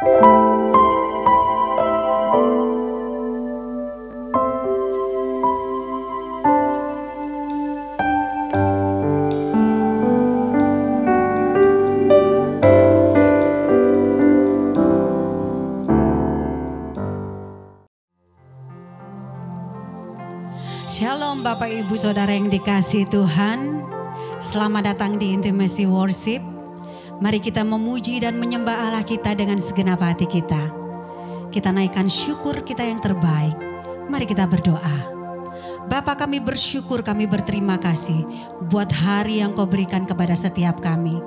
Shalom Bapak Ibu Saudara yang dikasihi Tuhan. Selamat datang di Intimacy Worship. Mari kita memuji dan menyembah Allah kita dengan segenap hati kita. Kita naikkan syukur kita yang terbaik. Mari kita berdoa. Bapa, kami bersyukur, kami berterima kasih buat hari yang Kau berikan kepada setiap kami.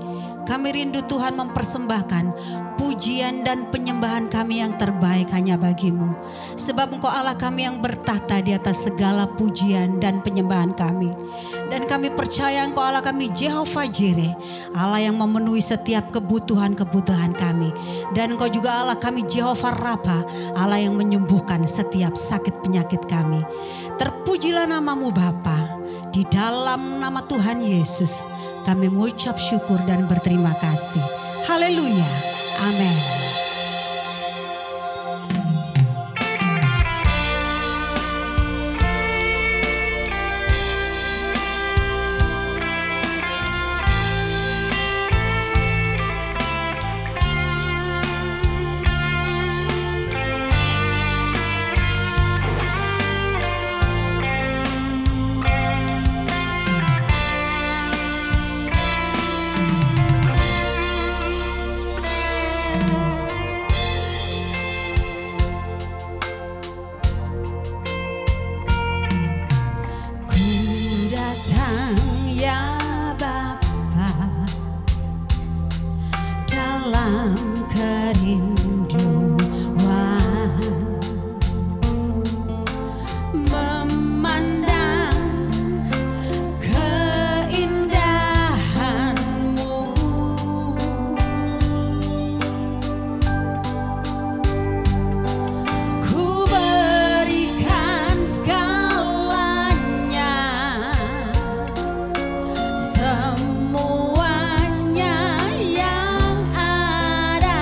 Kami rindu Tuhan mempersembahkan pujian dan penyembahan kami yang terbaik hanya bagi-Mu. Sebab Engkau Allah kami yang bertahta di atas segala pujian dan penyembahan kami. Dan kami percaya Engkau Allah kami Jehovah Jireh, Allah yang memenuhi setiap kebutuhan-kebutuhan kami. Dan Engkau juga Allah kami Jehovah Rafa, Allah yang menyembuhkan setiap sakit penyakit kami. Terpujilah nama-Mu Bapa. Di dalam nama Tuhan Yesus kami mengucap syukur dan berterima kasih. Haleluya. Amin. Semuanya yang ada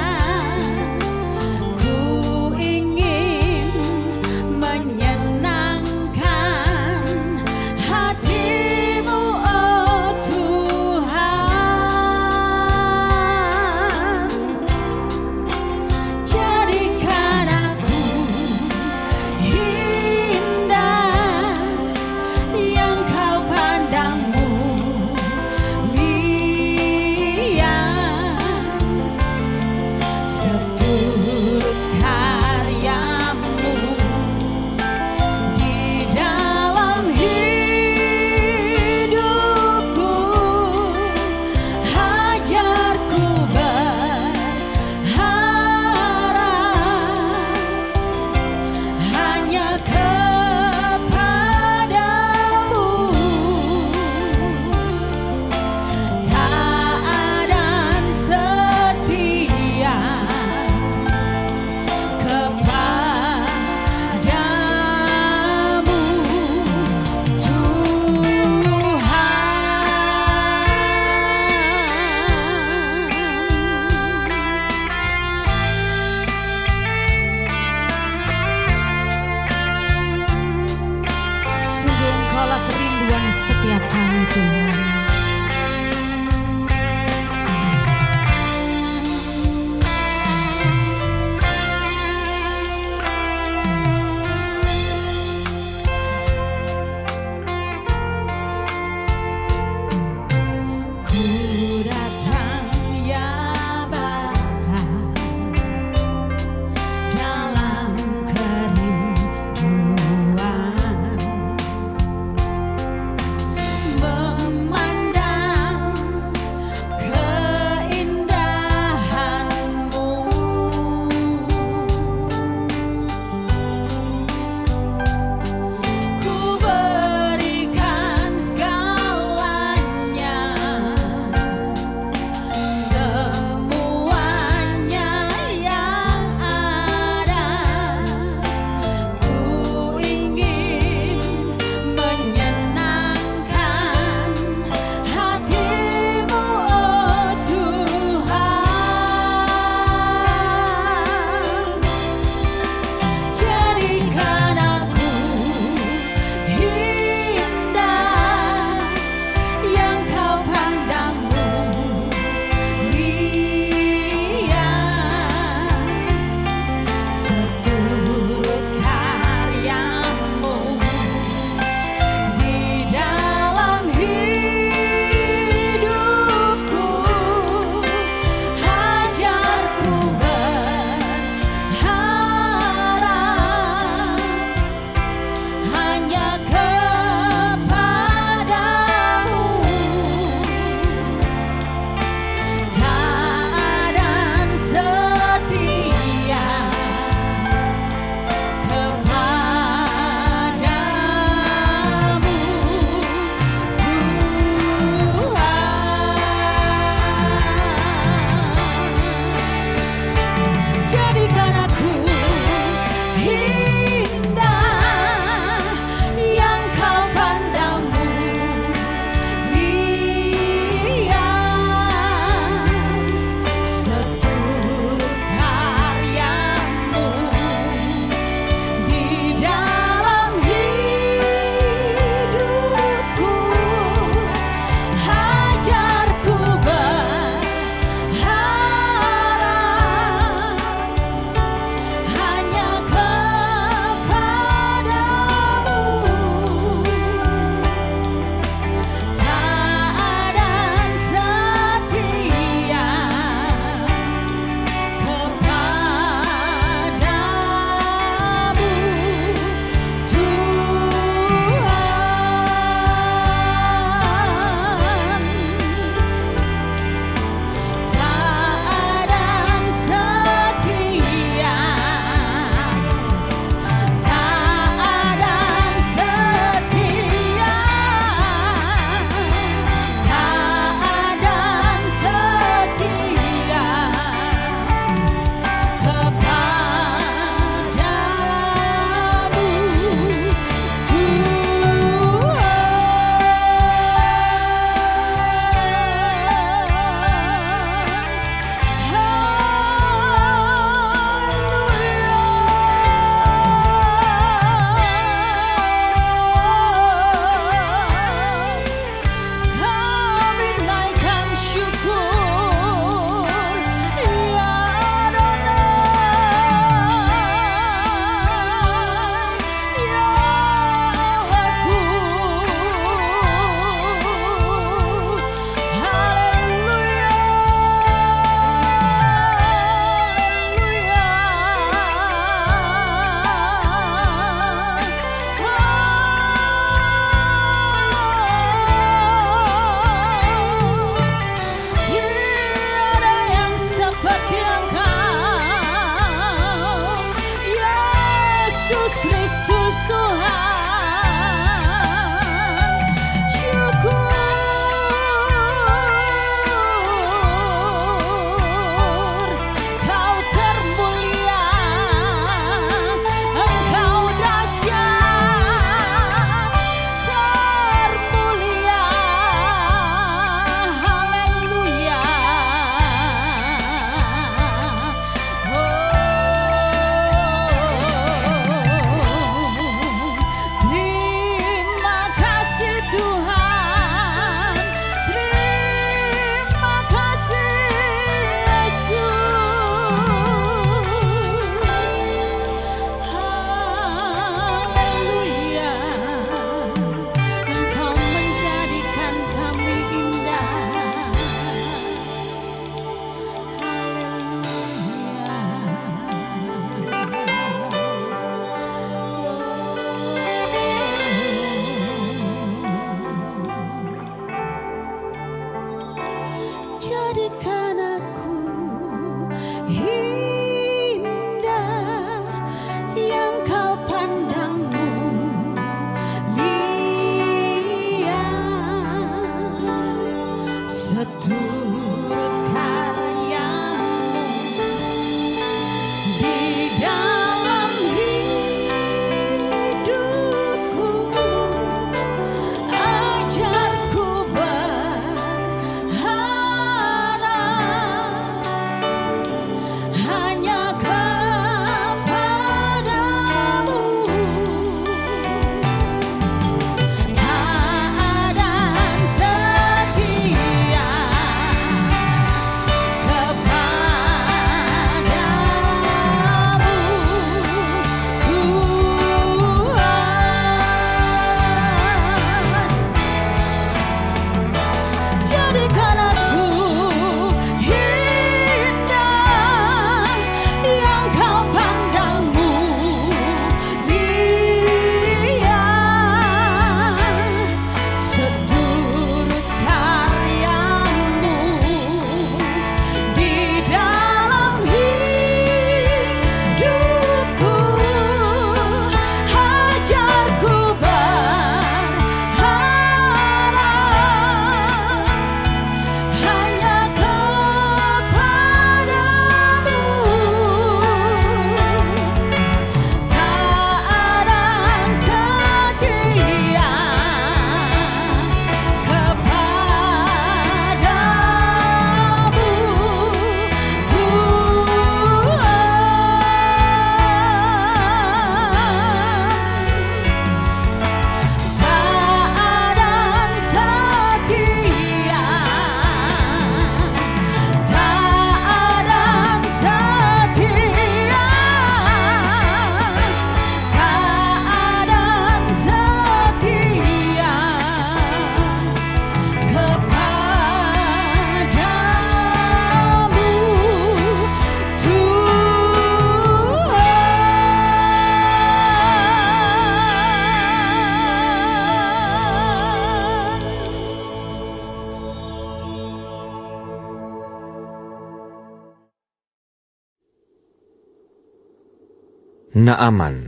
Naaman,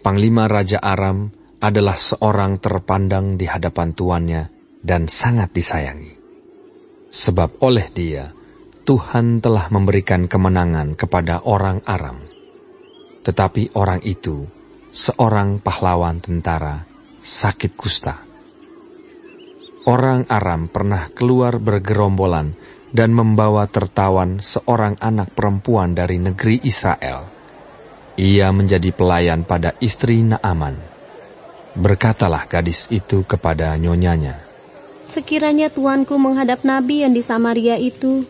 panglima Raja Aram, adalah seorang terpandang di hadapan tuannya dan sangat disayangi. Sebab oleh dia, Tuhan telah memberikan kemenangan kepada orang Aram. Tetapi orang itu, seorang pahlawan tentara, sakit kusta. Orang Aram pernah keluar bergerombolan dan membawa tertawan seorang anak perempuan dari negeri Israel. Ia menjadi pelayan pada istri Naaman. Berkatalah gadis itu kepada nyonyanya, "Sekiranya tuanku menghadap nabi yang di Samaria itu,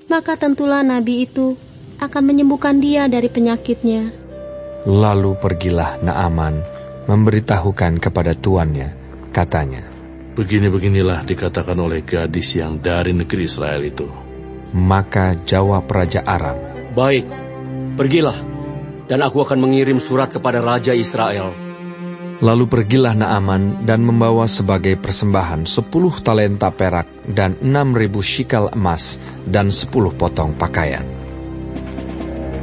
maka tentulah nabi itu akan menyembuhkan dia dari penyakitnya." Lalu pergilah Naaman memberitahukan kepada tuannya, katanya, "Begini-beginilah dikatakan oleh gadis yang dari negeri Israel itu." Maka jawab Raja Aram, "Baik, pergilah, dan aku akan mengirim surat kepada Raja Israel." Lalu pergilah Naaman dan membawa sebagai persembahan 10 talenta perak dan 6.000 shikal emas dan 10 potong pakaian.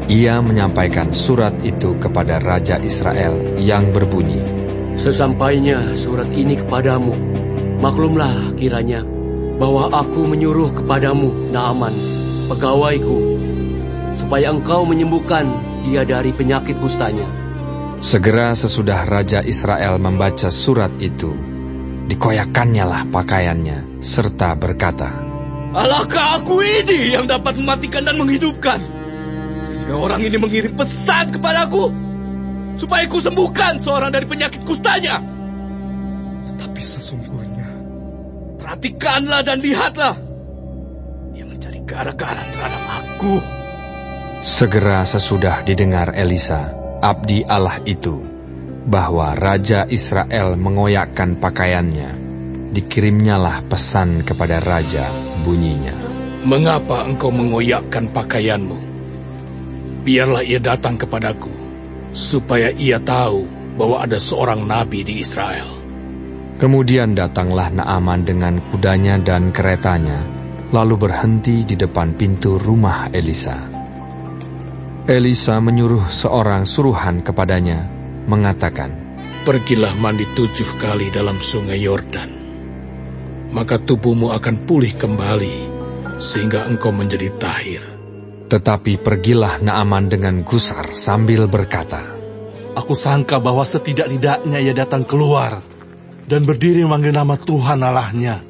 Ia menyampaikan surat itu kepada Raja Israel yang berbunyi, "Sesampainya surat ini kepadamu, maklumlah kiranya bahwa aku menyuruh kepadamu Naaman, pegawaiku, supaya engkau menyembuhkan dia dari penyakit kustanya." Segera sesudah Raja Israel membaca surat itu, dikoyakannya lah pakaiannya, serta berkata, "Alahkah aku ini yang dapat mematikan dan menghidupkan, sehingga orang ini mengirim pesan kepadaku, supaya ku sembuhkan seorang dari penyakit kustanya? Tetapi sesungguhnya, perhatikanlah dan lihatlah, dia mencari gara-gara terhadap aku." Segera sesudah didengar Elisa, abdi Allah itu, bahwa Raja Israel mengoyakkan pakaiannya, dikirimnyalah pesan kepada Raja, bunyinya, "Mengapa engkau mengoyakkan pakaianmu? Biarlah ia datang kepadaku, supaya ia tahu bahwa ada seorang nabi di Israel." Kemudian datanglah Naaman dengan kudanya dan keretanya, lalu berhenti di depan pintu rumah Elisa. Elisa menyuruh seorang suruhan kepadanya, mengatakan, "Pergilah mandi 7 kali dalam sungai Yordan. Maka tubuhmu akan pulih kembali, sehingga engkau menjadi tahir." Tetapi pergilah Naaman dengan gusar sambil berkata, "Aku sangka bahwa setidak-tidaknya ia datang keluar dan berdiri memanggil nama Tuhan Allahnya,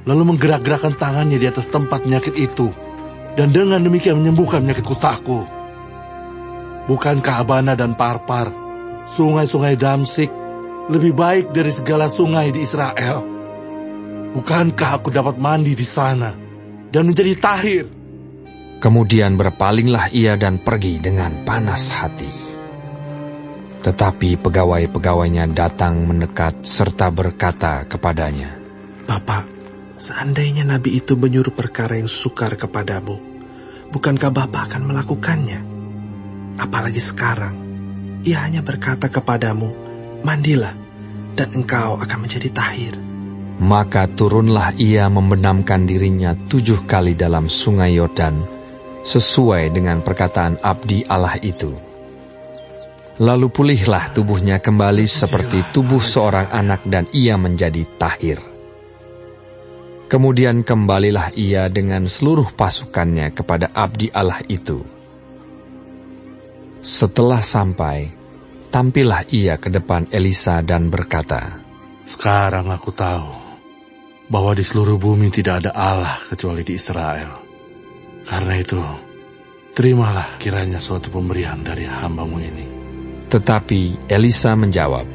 lalu menggerak-gerakkan tangannya di atas tempat penyakit itu, dan dengan demikian menyembuhkan penyakit kustaku. Bukankah Abana dan Parpar, sungai-sungai Damsik, lebih baik dari segala sungai di Israel? Bukankah aku dapat mandi di sana dan menjadi tahir?" Kemudian berpalinglah ia dan pergi dengan panas hati. Tetapi pegawai-pegawainya datang mendekat serta berkata kepadanya, "Bapak, seandainya nabi itu menyuruh perkara yang sukar kepadamu, bukankah Bapak akan melakukannya? Apalagi sekarang, ia hanya berkata kepadamu, 'Mandilah, dan engkau akan menjadi tahir.'" Maka turunlah ia membenamkan dirinya 7 kali dalam sungai Yordan, sesuai dengan perkataan abdi Allah itu. Lalu pulihlah tubuhnya kembali seperti tubuh seorang anak dan ia menjadi tahir. Kemudian kembalilah ia dengan seluruh pasukannya kepada abdi Allah itu. Setelah sampai, tampillah ia ke depan Elisa dan berkata, "Sekarang aku tahu bahwa di seluruh bumi tidak ada Allah kecuali di Israel. Karena itu, terimalah kiranya suatu pemberian dari hamba-Mu ini." Tetapi Elisa menjawab,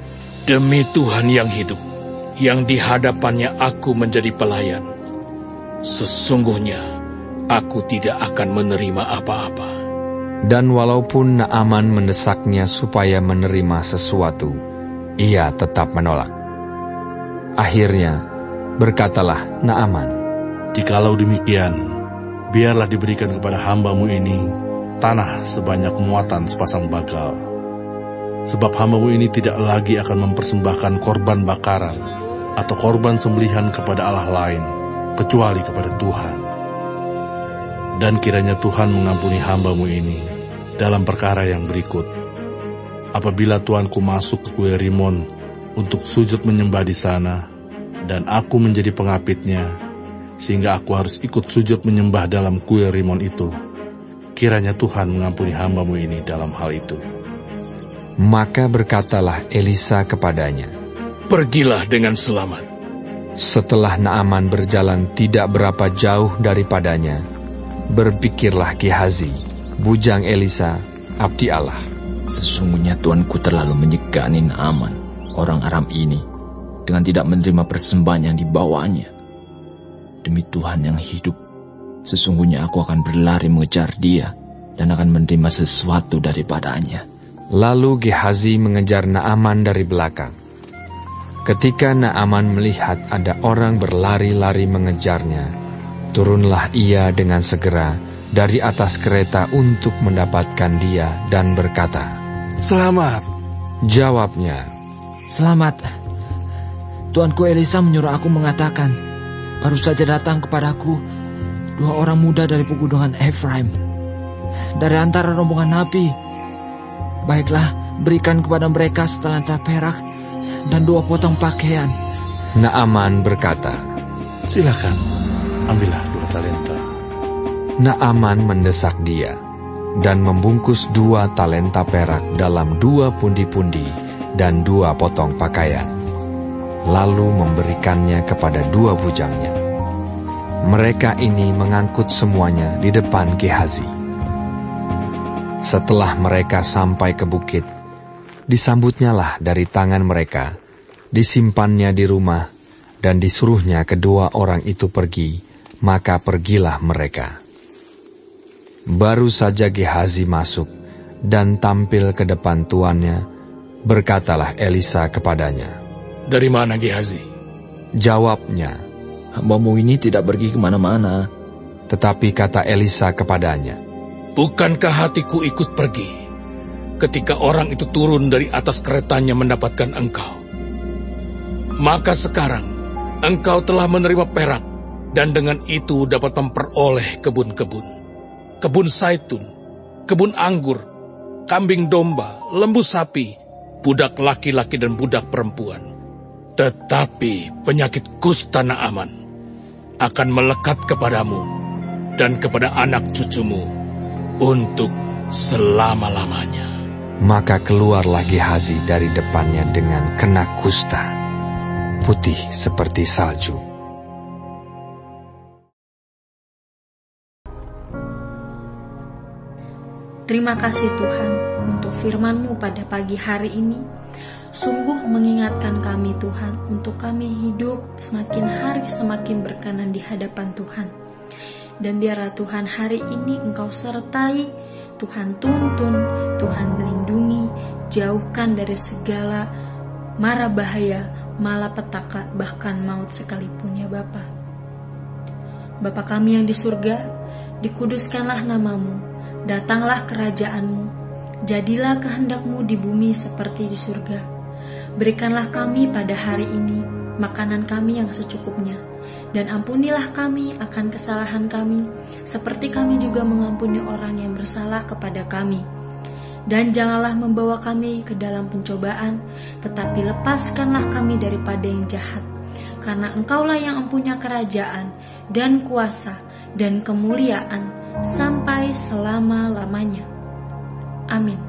"Demi Tuhan yang hidup, yang di hadapannya aku menjadi pelayan, sesungguhnya aku tidak akan menerima apa-apa." Dan walaupun Naaman mendesaknya supaya menerima sesuatu, ia tetap menolak. Akhirnya berkatalah Naaman, "Jikalau demikian, biarlah diberikan kepada hamba-Mu ini tanah sebanyak muatan sepasang bagal. Sebab hamba-Mu ini tidak lagi akan mempersembahkan korban bakaran atau korban sembelihan kepada Allah lain, kecuali kepada Tuhan. Dan kiranya Tuhan mengampuni hamba-Mu ini dalam perkara yang berikut. Apabila Tuanku masuk ke Kuil Rimon untuk sujud menyembah di sana, dan aku menjadi pengapitnya, sehingga aku harus ikut sujud menyembah dalam Kuil Rimon itu, kiranya Tuhan mengampuni hamba-Mu ini dalam hal itu." Maka berkatalah Elisa kepadanya, "Pergilah dengan selamat." Setelah Naaman berjalan tidak berapa jauh daripadanya, berpikirlah Gehazi, bujang Elisa, abdi Allah, "Sesungguhnya tuanku terlalu menyegani Naaman, orang Aram ini, dengan tidak menerima persembahan yang dibawanya. Demi Tuhan yang hidup, sesungguhnya aku akan berlari mengejar dia dan akan menerima sesuatu daripadanya." Lalu Gehazi mengejar Naaman dari belakang. Ketika Naaman melihat ada orang berlari-lari mengejarnya, turunlah ia dengan segera dari atas kereta untuk mendapatkan dia dan berkata, "Selamat." Jawabnya, "Selamat. Tuanku Elisa menyuruh aku mengatakan, baru saja datang kepadaku 2 orang muda dari pegunungan Efraim, dari antara rombongan nabi. Baiklah, berikan kepada mereka setalenta perak dan 2 potong pakaian." Naaman berkata, "Silakan, ambillah 2 talenta." Naaman mendesak dia dan membungkus 2 talenta perak dalam 2 pundi-pundi dan 2 potong pakaian, lalu memberikannya kepada 2 bujangnya. Mereka ini mengangkut semuanya di depan Gehazi. Setelah mereka sampai ke bukit, disambutnyalah dari tangan mereka, disimpannya di rumah, dan disuruhnya kedua orang itu pergi, maka pergilah mereka. Baru saja Gehazi masuk dan tampil ke depan tuannya, berkatalah Elisa kepadanya, "Dari mana Gehazi?" Jawabnya, "Hamba-Mu ini tidak pergi kemana-mana." Tetapi kata Elisa kepadanya, "Bukankah hatiku ikut pergi ketika orang itu turun dari atas keretanya mendapatkan engkau? Maka sekarang engkau telah menerima perak, dan dengan itu dapat memperoleh kebun-kebun, kebun saitun, kebun anggur, kambing domba, lembu sapi, budak laki-laki dan budak perempuan. Tetapi penyakit kusta Naaman akan melekat kepadamu dan kepada anak cucumu untuk selama-lamanya. Maka keluarlah Gehazi dari depannya dengan kena kusta, putih seperti salju. Terima kasih Tuhan untuk firman-Mu pada pagi hari ini. Sungguh mengingatkan kami Tuhan untuk kami hidup semakin hari semakin berkenan di hadapan Tuhan. Dan biarlah Tuhan hari ini Engkau sertai, Tuhan tuntun, Tuhan melindungi, jauhkan dari segala mara bahaya, malapetaka, bahkan maut sekalipun ya Bapa. Bapa kami yang di surga, dikuduskanlah nama-Mu. Datanglah kerajaan-Mu, jadilah kehendak-Mu di bumi seperti di surga. Berikanlah kami pada hari ini makanan kami yang secukupnya, dan ampunilah kami akan kesalahan kami, seperti kami juga mengampuni orang yang bersalah kepada kami. Dan janganlah membawa kami ke dalam pencobaan, tetapi lepaskanlah kami daripada yang jahat, karena Engkaulah yang mempunyai kerajaan, dan kuasa, dan kemuliaan, sampai selama-lamanya. Amin.